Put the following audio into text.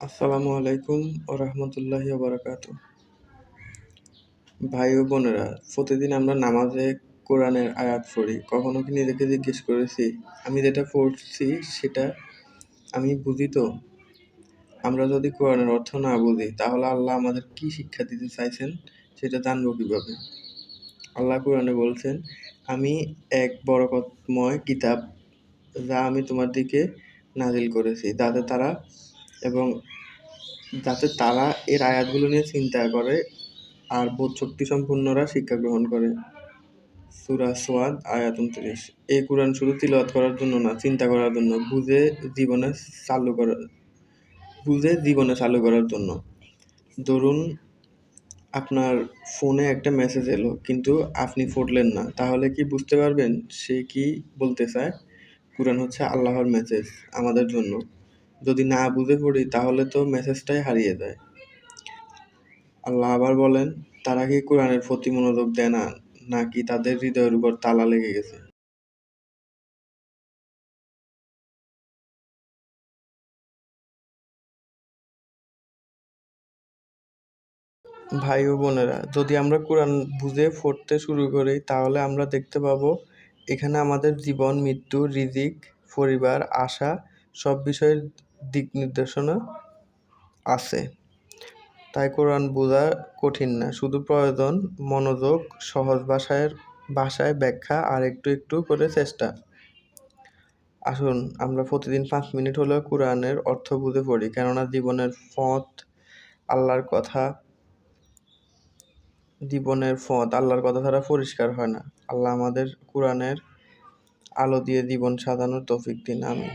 আসসালামু আলাইকুম ও রহমতুল্লাহি ওয়া বারাকাতুহু। ভাই ও বোনেরা, প্রতিদিন আমরা নামাজে কোরআনের আয়াত পড়ি। কখনো কি নিজেকে জিজ্ঞেস করেছি, আমি যেটা পড়ছি সেটা আমি বুঝি তো? আমরা যদি কোরআনের অর্থ না বুঝি, তাহলে আল্লাহ আমাদের কি শিক্ষা দিতে চাইছেন সেটা জানবো কিভাবে? আল্লাহ কোরআনে বলছেন, আমি এক বরকতময় কিতাব যা আমি তোমার দিকে নাজিল করেছি, যাতে তারা এর আয়াতগুলো নিয়ে চিন্তা করে আর বোধশক্তি সম্পন্নরা শিক্ষা গ্রহণ করে। সূরা সোয়াদ আয়াত ২৯। এই কুরআন শুধু তিলাওয়াত করার জন্য না, চিন্তা করার জন্য, জীবনে চালু করার জন্য। ধরুন আপনার ফোনে একটা মেসেজ এলো কিন্তু আপনি পড়লেন না, তাহলে কি বুঝতে পারবেন সে কি বলতে চায়? কুরআন হচ্ছে আল্লাহর মেসেজ আমাদের জন্য। যদি না বুঝে পড়ি তাহলে তো মেসেজটাই হারিয়ে যায়। আল্লাহ আবার বলেন, তারা কি কোরআনের প্রতি মনোযোগ দেয় না, নাকি তাদের হৃদয়ের উপর তালা লেগে গেছে? ভাই ও বোনেরা, যদি আমরা কোরআন বুঝে পড়তে শুরু করি তাহলে আমরা দেখতে পাবো এখানে আমাদের জীবন, মৃত্যু, রিজিক, পরিবার, আশা সব বিষয়ের দিক নির্দেশনা আছে। তাই কোরআন বোঝা কঠিন না, শুধু প্রয়োজন মনোযোগ, সহজ ভাষায় ব্যাখ্যা আর একটু একটু করে চেষ্টা। আসুন আমরা প্রতিদিন ৫ মিনিট হলেও কোরআনের অর্থ বুঝে পড়ি, কেননা জীবনের পথ আল্লাহর কথা ছাড়া পরিষ্কার হয় না। আল্লাহ আমাদের কোরআনের আলো দিয়ে জীবন সাজানোর তৌফিক দিন। আমিন।